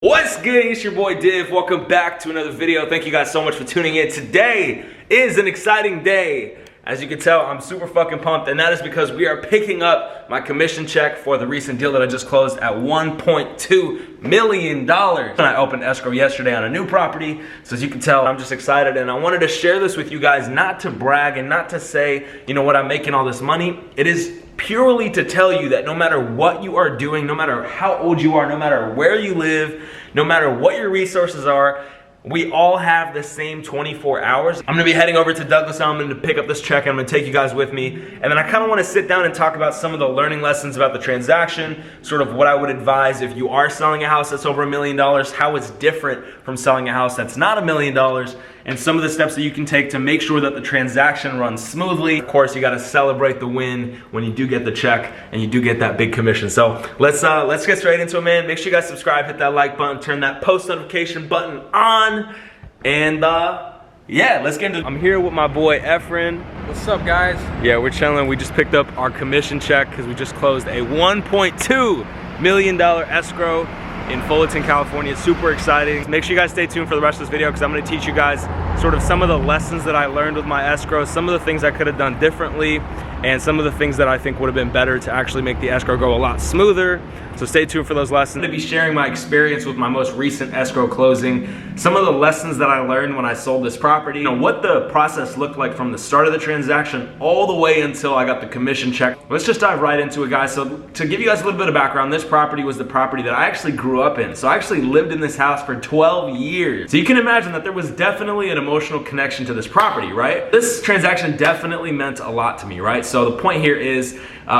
What's good? It's your boy Div. Welcome back to another video. Thank you guys so much for tuning in. Today is an exciting day. As you can tell, I'm super fucking pumped, and that is because we are picking up my commission check for the recent deal that I just closed at $1.2 million. I opened escrow yesterday on a new property, so as you can tell, I'm just excited, and I wanted to share this with you guys, not to brag and not to say, you know what, I'm making all this money. It is purely to tell you that no matter what you are doing, no matter how old you are, no matter where you live, no matter what your resources are, we all have the same 24 hours. I'm gonna be heading over to Douglas Elliman to pick up this check. I'm gonna take you guys with me. And then I kind of wanna sit down and talk about some of the learning lessons about the transaction, sort of what I would advise if you are selling a house that's over $1 million, how it's different from selling a house that's not $1 million, and some of the steps that you can take to make sure that the transaction runs smoothly. Of course, you gotta celebrate the win when you do get the check and you do get that big commission. So let's get straight into it, man. Make sure you guys subscribe, hit that like button, turn that post notification button on, and yeah, let's get into it. I'm here with my boy Efren. What's up, guys? Yeah, we're chilling. We just picked up our commission check because we just closed a $1.2 million escrow in Fullerton, California. Super exciting. Make sure you guys stay tuned for the rest of this video because I'm going to teach you guys sort of some of the lessons that I learned with my escrow, some of the things I could have done differently, and some of the things that I think would have been better to actually make the escrow go a lot smoother. So stay tuned for those lessons. I'm going to be sharing my experience with my most recent escrow closing, some of the lessons that I learned when I sold this property, you know, what the process looked like from the start of the transaction all the way until I got the commission check. Let's just dive right into it, guys. So to give you guys a little bit of background, this property was the property that I actually grew up in. So I actually lived in this house for 12 years. So you can imagine that there was definitely an emotional connection to this property, right? This transaction definitely meant a lot to me, right? So the point here is,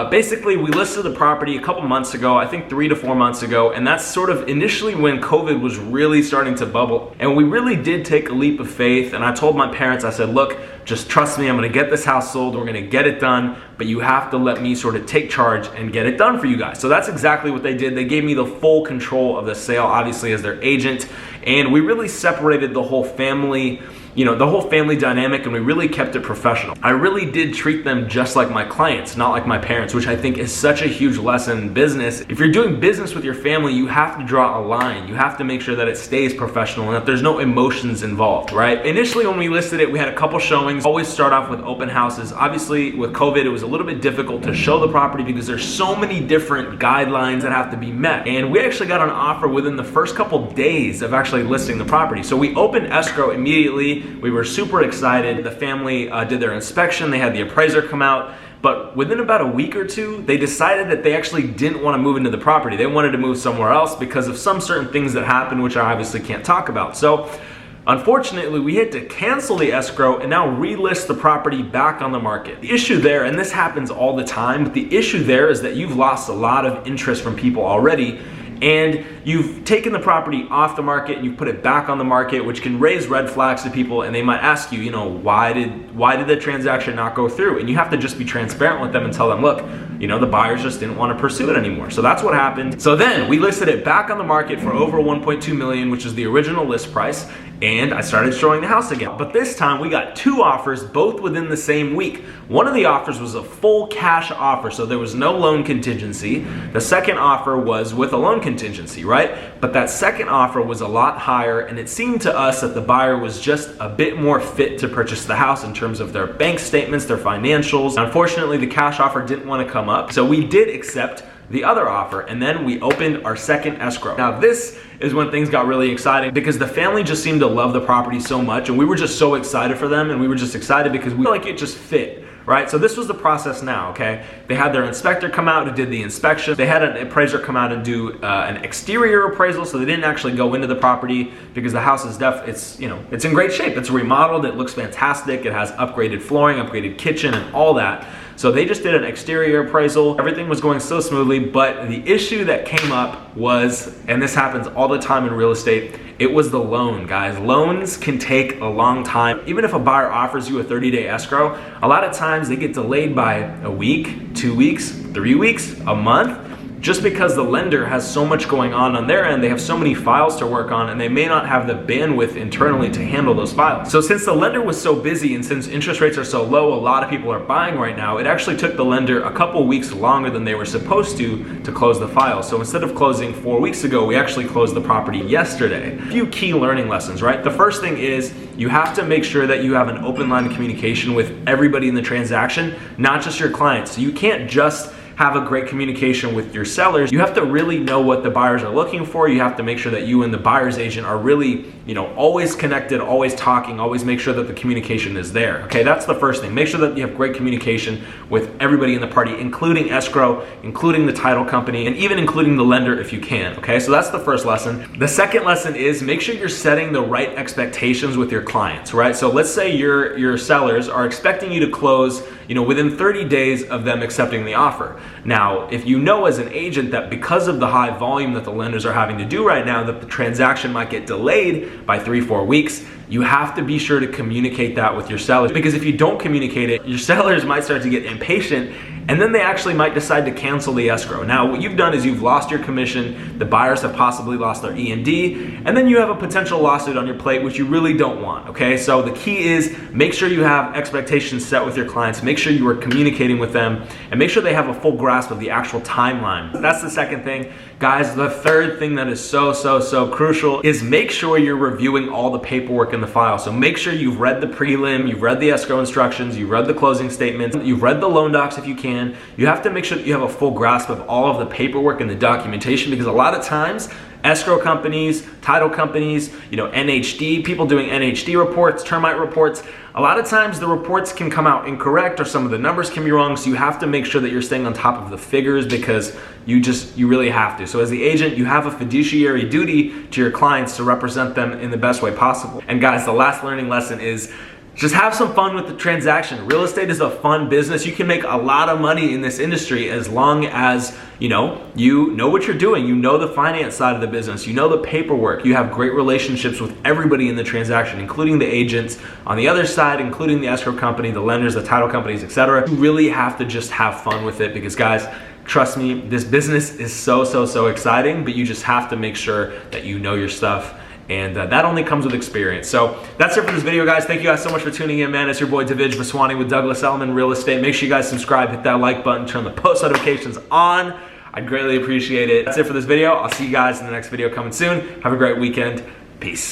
basically we listed the property a couple months ago, I think 3 to 4 months ago, and that's sort of initially when COVID was really starting to bubble. And we really did take a leap of faith, and I told my parents, I said, look, just trust me, I'm gonna get this house sold, we're gonna get it done, but you have to let me sort of take charge and get it done for you guys. So that's exactly what they did. They gave me the full control of the sale, obviously as their agent, and we really separated the whole family, you know, the whole family dynamic, and we really kept it professional. I really did treat them just like my clients, not like my parents, which I think is such a huge lesson in business. If you're doing business with your family, you have to draw a line. You have to make sure that it stays professional and that there's no emotions involved, right? Initially, when we listed it, we had a couple showings. Always start off with open houses. Obviously, with COVID, it was a little bit difficult to show the property because there's so many different guidelines that have to be met. And we actually got an offer within the first couple days of actually listing the property. So we opened escrow immediately. We were super excited. The family did their inspection. They had the appraiser come out. But within about a week or two, they decided that they actually didn't want to move into the property. They wanted to move somewhere else because of some certain things that happened, which I obviously can't talk about. So unfortunately, we had to cancel the escrow and now relist the property back on the market. The issue there, and this happens all the time, but the issue there is that you've lost a lot of interest from people already, and you've taken the property off the market and you've put it back on the market, which can raise red flags to people, and they might ask you, you know, why did the transaction not go through? And you have to just be transparent with them and tell them, look, you know, the buyers just didn't want to pursue it anymore. So that's what happened. So then we listed it back on the market for over 1.2 million, which is the original list price. And I started showing the house again. But this time we got 2 offers, both within the same week. One of the offers was a full cash offer, so there was no loan contingency. The second offer was with a loan contingency, right? But that second offer was a lot higher, and it seemed to us that the buyer was just a bit more fit to purchase the house in terms of their bank statements, their financials. Unfortunately, the cash offer didn't want to come up, so we did accept the other offer, and then we opened our second escrow. Now this is when things got really exciting because the family just seemed to love the property so much, and we were just so excited for them, and we were just excited because we felt like it just fit, right? So this was the process now, okay? They had their inspector come out who did the inspection. They had an appraiser come out and do an exterior appraisal, so they didn't actually go into the property because the house is it's in great shape. It's remodeled, it looks fantastic, it has upgraded flooring, upgraded kitchen, and all that. So they just did an exterior appraisal. Everything was going so smoothly, but the issue that came up was, and this happens all the time in real estate, it was the loan, guys. Loans can take a long time. Even if a buyer offers you a 30-day escrow, a lot of times they get delayed by a week, 2 weeks, 3 weeks, a month. just because the lender has so much going on their end, they have so many files to work on, and they may not have the bandwidth internally to handle those files. So since the lender was so busy and since interest rates are so low, a lot of people are buying right now, it actually took the lender a couple weeks longer than they were supposed to close the file. So instead of closing 4 weeks ago, we actually closed the property yesterday. A few key learning lessons, right? The first thing is you have to make sure that you have an open line of communication with everybody in the transaction, not just your clients. So you can't just have a great communication with your sellers. You have to really know what the buyers are looking for. You have to make sure that you and the buyer's agent are really, always connected, always talking, always make sure that the communication is there. Okay, that's the first thing. Make sure that you have great communication with everybody in the party, including escrow, including the title company, and even including the lender if you can. Okay, so that's the first lesson. The second lesson is make sure you're setting the right expectations with your clients, right? So let's say your sellers are expecting you to close, within 30 days of them accepting the offer. Now, if you know as an agent that because of the high volume that the lenders are having to do right now, that the transaction might get delayed by 3-4 weeks, you have to be sure to communicate that with your sellers, because if you don't communicate it, your sellers might start to get impatient, and then they actually might decide to cancel the escrow. Now, what you've done is you've lost your commission, the buyers have possibly lost their E&D, and then you have a potential lawsuit on your plate, which you really don't want, okay? So the key is make sure you have expectations set with your clients, make sure you are communicating with them, and make sure they have a full grasp of the actual timeline. That's the second thing. Guys, the third thing that is so crucial is make sure you're reviewing all the paperwork in the file. So make sure you've read the prelim, you've read the escrow instructions, you've read the closing statements, you've read the loan docs if you can. You have to make sure that you have a full grasp of all of the paperwork and the documentation, because a lot of times escrow companies, title companies, NHD, people doing NHD reports, termite reports, a lot of times the reports can come out incorrect or some of the numbers can be wrong, so you have to make sure that you're staying on top of the figures, because you really have to. So as the agent, you have a fiduciary duty to your clients to represent them in the best way possible. And guys, the last learning lesson is just have some fun with the transaction. Real estate is a fun business. You can make a lot of money in this industry as long as you know what you're doing. You know the finance side of the business. You know the paperwork. You have great relationships with everybody in the transaction, including the agents on the other side, including the escrow company, the lenders, the title companies, etc. You really have to just have fun with it, because guys, trust me, this business is so exciting, but you just have to make sure that you know your stuff. And that only comes with experience. So that's it for this video, guys. Thank you guys so much for tuning in, man. It's your boy Divij Vaswani with Douglas Elliman Real Estate. Make sure you guys subscribe, hit that like button, turn the post notifications on. I'd greatly appreciate it. That's it for this video. I'll see you guys in the next video coming soon. Have a great weekend. Peace.